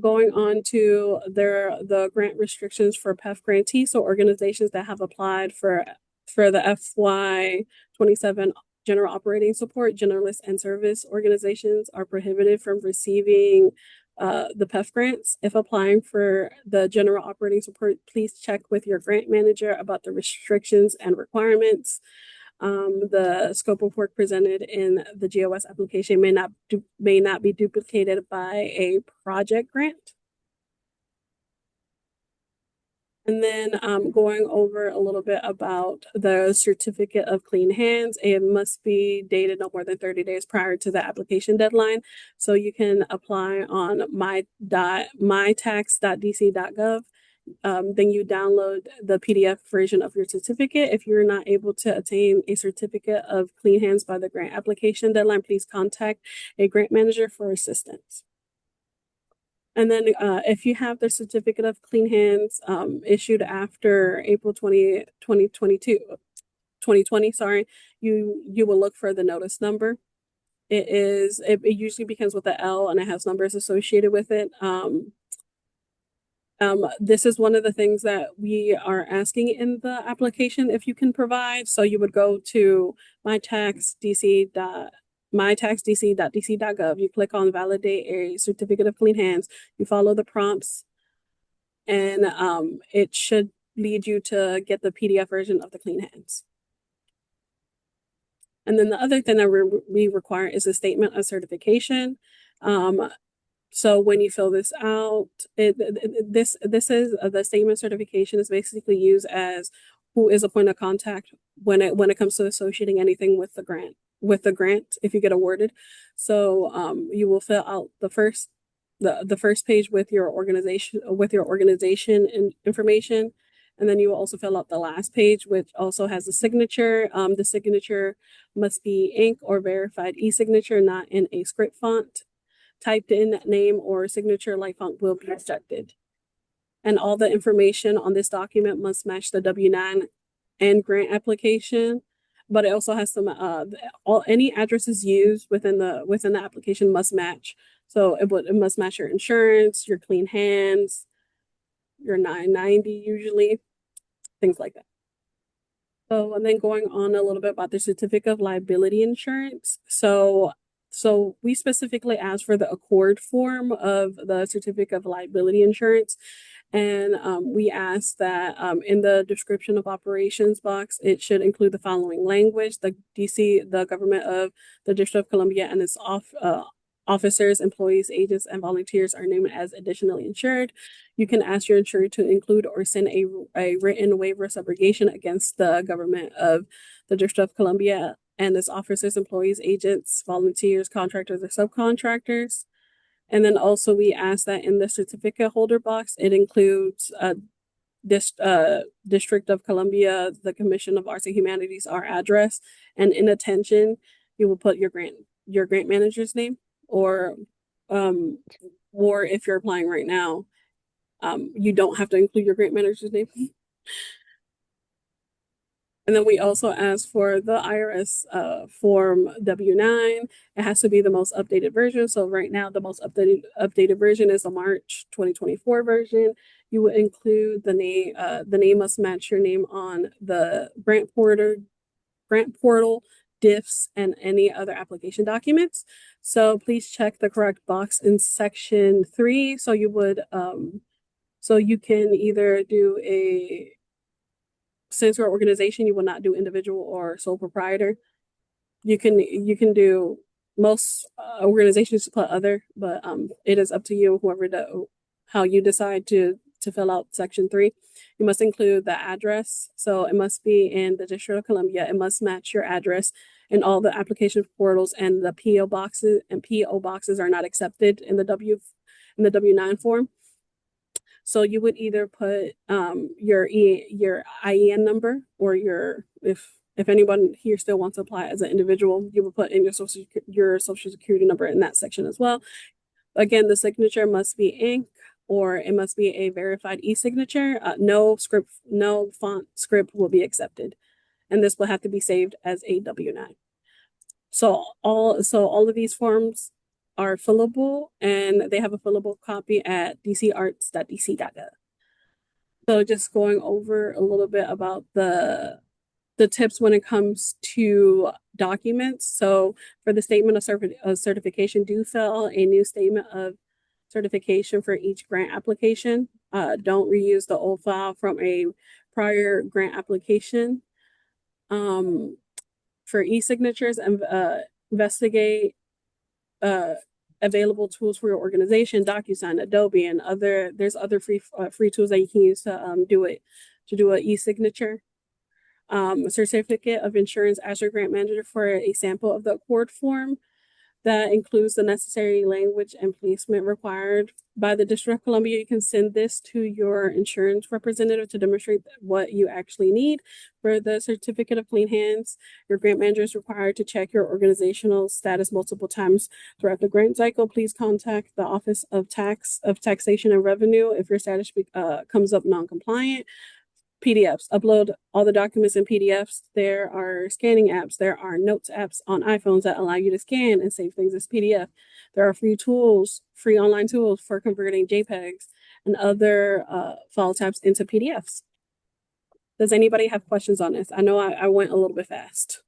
Going on to the grant restrictions for PEF grantees, so organizations that have applied for the FY27 general operating support, generalist and service organizations are prohibited from receiving the PEF grants. If applying for the general operating support, please check with your grant manager about the restrictions and requirements. The scope of work presented in the GOS application may not be duplicated by a project grant. And then going over a little bit about the certificate of clean hands. It must be dated no more than 30 days prior to the application deadline. So you can apply on mytax.dc.gov. Then you download the PDF version of your certificate. If you're not able to obtain a certificate of clean hands by the grant application deadline, please contact a grant manager for assistance. And then if you have the certificate of clean hands issued after April 2020, sorry, you will look for the notice number. It usually begins with a L and it has numbers associated with it. This is one of the things that we are asking in the application if you can provide. So you would go to mytaxdc.gov mytaxdc.dc.gov. You click on validate a certificate of clean hands. You follow the prompts, and it should lead you to get the PDF version of the clean hands. And then the other thing that we require is a statement of certification. So when you fill this out, this is the statement certification is basically used as who is a point of contact when it comes to associating anything with the grant if you get awarded. So you will fill out the first page with your organization and information, and then you will also fill out the last page, which also has a signature. The signature must be ink or verified e-signature, not in a script font. Typed in name or signature like font will be accepted. And all the information on this document must match the W-9 and grant application. But it also has some any addresses used within the application must match. So it must match your insurance, your clean hands, your 990 usually, things like that. So, and then going on a little bit about the certificate of liability insurance. So we specifically asked for the accord form of the certificate of liability insurance. And we asked that in the description of operations box, it should include the following language: the government of the District of Columbia and its officers, employees, agents, and volunteers are named as additionally insured. You can ask your insurer to include or send a written waiver of subrogation against the government of the District of Columbia and its officers, employees, agents, volunteers, contractors, or subcontractors. And then also we ask that in the certificate holder box, it includes this District of Columbia, the Commission of Arts and Humanities, our address, and in attention, you will put your grant manager's name, or if you're applying right now, you don't have to include your grant manager's name. And then we also ask for the IRS form W-9. It has to be the most updated version. So right now, the most updated version is the March 2024 version. You would include the name. The name must match your name on the grant portal, diffs, and any other application documents. So please check the correct box in section 3. So you would so you can either do since we're an organization, you will not do individual or sole proprietor. You can do most organizations put other, but it is up to you, how you decide to fill out section 3. You must include the address. So it must be in the District of Columbia. It must match your address in all the application portals, and the PO boxes are not accepted in the W-9 form. So you would either put your IEN number, or if anyone here still wants to apply as an individual, you would put in your social security number in that section as well. Again, the signature must be ink, or it must be a verified e-signature. No font script will be accepted, and this will have to be saved as a W-9. So all of these forms are fillable, and they have a fillable copy at dcarts.dc.gov. So just going over a little bit about the tips when it comes to documents. So for the statement of certification, do fill a new statement of certification for each grant application. Don't reuse the old file from a prior grant application. For e-signatures, and investigate available tools for your organization, DocuSign, Adobe, and there's other free tools that you can use to do an e-signature. A certificate of insurance as your grant manager for a sample of the accord form that includes the necessary language and placement required by the District of Columbia. You can send this to your insurance representative to demonstrate what you actually need. For the certificate of clean hands, your grant manager is required to check your organizational status multiple times throughout the grant cycle. Please contact the Office of Taxation and Revenue if your status comes up non-compliant. PDFs, upload all the documents in PDFs. There are scanning apps. There are notes apps on iPhones that allow you to scan and save things as PDF. There are free online tools for converting JPEGs and other file types into PDFs. Does anybody have questions on this? I know I went a little bit fast.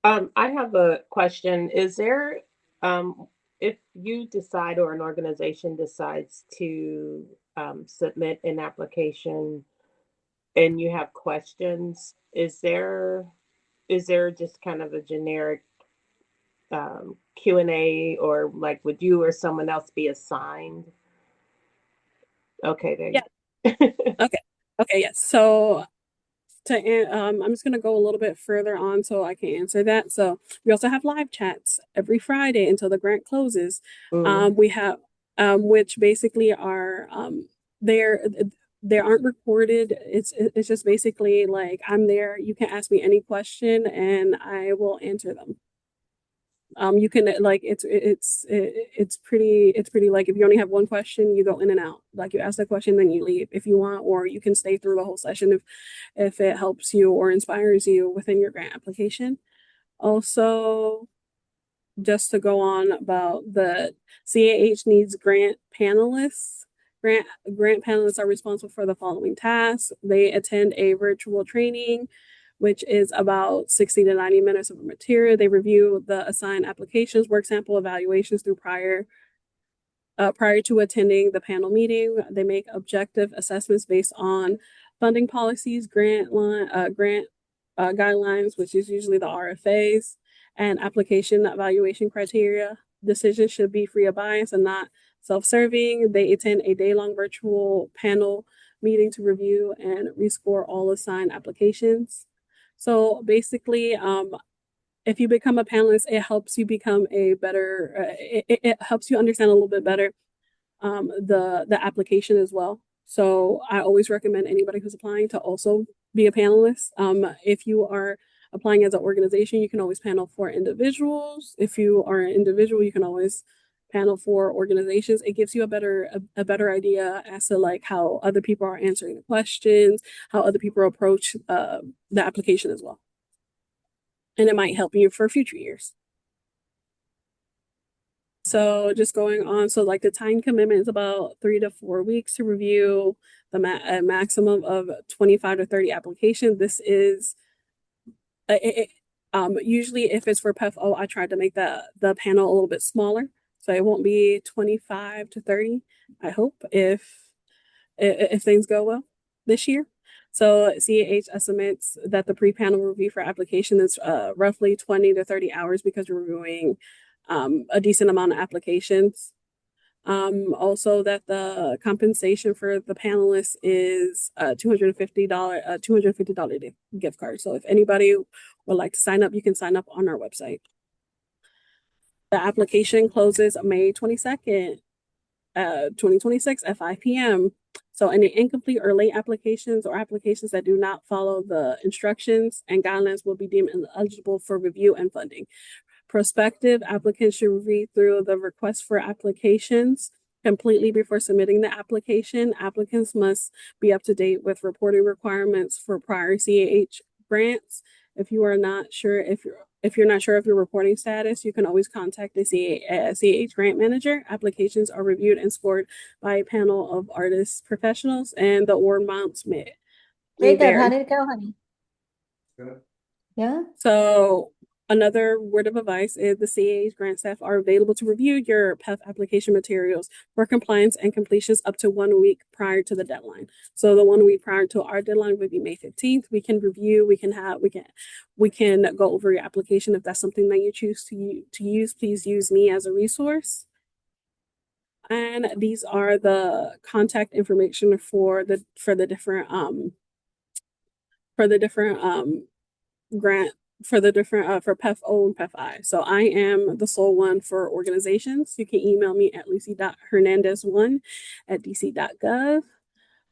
I have a question. Is there, if you decide or an organization decides to submit an application and you have questions, is there just kind of a generic Q&A, or like would you or someone else be assigned? Okay, there Yeah. you go. Okay. Okay. Yes. So I'm just gonna go a little bit further on so I can answer that. So we also have live chats every Friday until the grant closes. Mm. We have which basically are they're they aren't recorded. It's just basically like I'm there. You can ask me any question and I will answer them. You can like it's pretty like if you only have one question, you go in and out. Like you ask the question, then you leave if you want, or you can stay through the whole session if it helps you or inspires you within your grant application. Also, just to go on about the CAH needs grant panelists. Grant grant panelists are responsible for the following tasks. They attend a virtual training, which is about 60 to 90 minutes of material. They review the assigned applications, work sample evaluations through prior to attending the panel meeting. They make objective assessments based on funding policies, grant guidelines, which is usually the RFAs, and application evaluation criteria. Decisions should be free of bias and not self-serving. They attend a day-long virtual panel meeting to review and rescore all assigned applications. So basically, if you become a panelist, it helps you become a better. It helps you understand a little bit better the application as well. So I always recommend anybody who's applying to also be a panelist. If you are applying as an organization, you can always panel for individuals. If you are an individual, you can always panel for organizations. It gives you a better idea as to like how other people are answering the questions, how other people approach the application as well, and it might help you for future years. So just going on, so like the time commitment is about 3 to 4 weeks to review a maximum of 25 to 30 applications. This is usually if it's for PEFO, I tried to make the panel a little bit smaller, so it won't be 25 to 30. I hope if things go well this year. So CAH estimates that the pre-panel review for application is roughly 20 to 30 hours because we're reviewing a decent amount of applications. Also that the compensation for the panelists is $250 gift card. So if anybody would like to sign up, you can sign up on our website. The application closes May 22nd, 2026 at 5 p.m. So any incomplete or late applications or applications that do not follow the instructions and guidelines will be deemed ineligible for review and funding. Prospective applicants should read through the request for applications completely before submitting the application. Applicants must be up to date with reporting requirements for prior CAH grants. If you're not sure of your reporting status, you can always contact the CAH grant manager. Applications are reviewed and scored by a panel of artists professionals, and the award amounts may Very good. How vary. did it go, honey? Good. Yeah. So another word of advice is the CAH grant staff are available to review your PEF application materials for compliance and completions up to 1 week prior to the deadline. So the 1 week prior to our deadline would be May 15th. We can review, we can go over your application. If that's something that you choose to use, please use me as a resource. And these are the contact information for the different grant for the different for PEF-O and PEF-I. So I am the sole one for organizations. You can email me at lucy.hernandez1@dc.gov.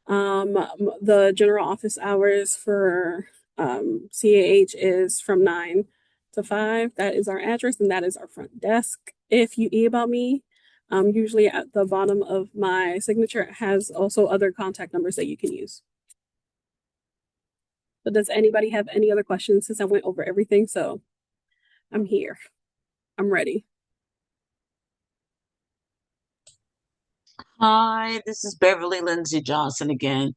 The general office hours for CAH is from 9 to 5. That is our address and that is our front desk. If you email me, usually at the bottom of my signature it has also other contact numbers that you can use. But does anybody have any other questions since I went over everything? So I'm here. I'm ready. Hi, this is Beverly Lindsay Johnson again.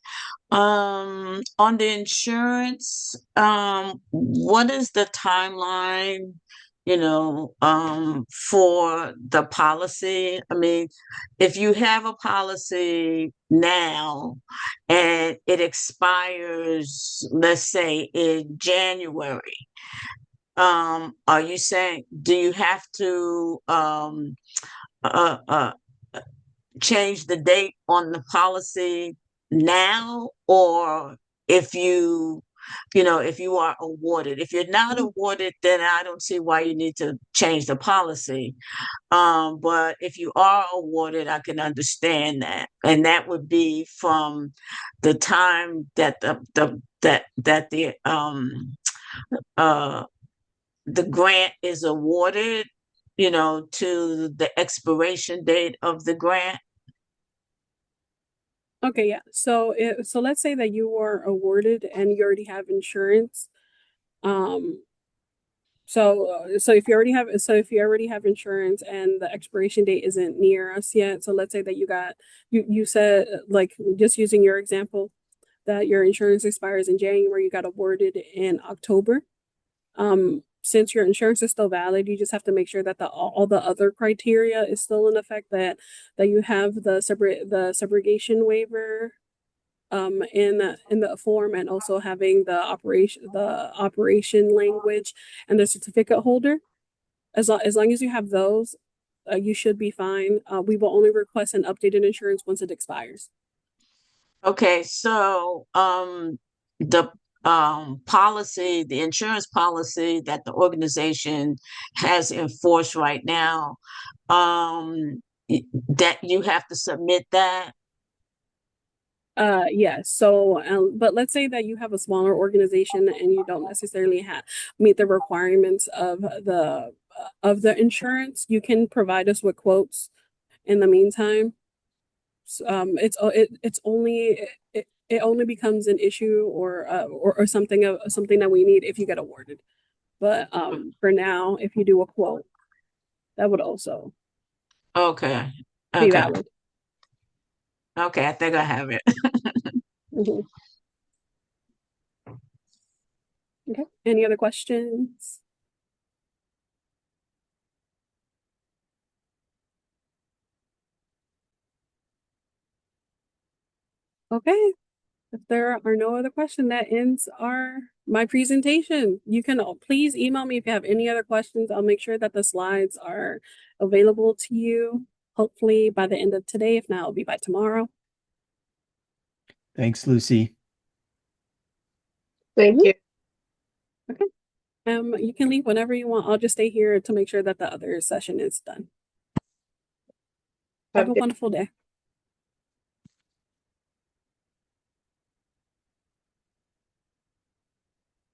On the insurance, what is the timeline, for the policy? I mean, if you have a policy now and it expires, let's say in January, are you saying, do you have to uh, uh, change the date on the policy now, or if if you are awarded? If you're not awarded, then I don't see why you need to change the policy. But if you are awarded, I can understand that, and that would be from the time that uh the grant is awarded, to the expiration date of the grant. Okay, yeah. So let's say that you are awarded and you already have insurance. Um, so if you already have insurance and the expiration date isn't near us yet, so let's say that you said, like, just using your example, that your insurance expires in January, you got awarded in October. Since your insurance is still valid, you just have to make sure that all the other criteria is still in effect, that you have the subrogation waiver in the form, and also having the operation language and the certificate holder. As long as you have those, you should be fine. We will only request an updated insurance once it expires. Okay, so the the insurance policy that the organization has enforced right now, that you have to submit that. Yes. So, but let's say that you have a smaller organization and you don't necessarily meet the requirements of the insurance. You can provide us with quotes in the meantime. It only becomes an issue, or something that we need if you get awarded. But for now, if you do a quote, that would also Okay. be Okay. valid. Okay, I think I have it. Mhm. Okay. Any other questions? Okay. If there are no other questions, that ends my presentation. You can please email me if you have any other questions. I'll make sure that the slides are available to you, hopefully by the end of today. If not, it'll be by tomorrow. Thanks, Lucy. Thank you. Okay. You can leave whenever you want. I'll just stay here to make sure that the other session is done. Have a wonderful day.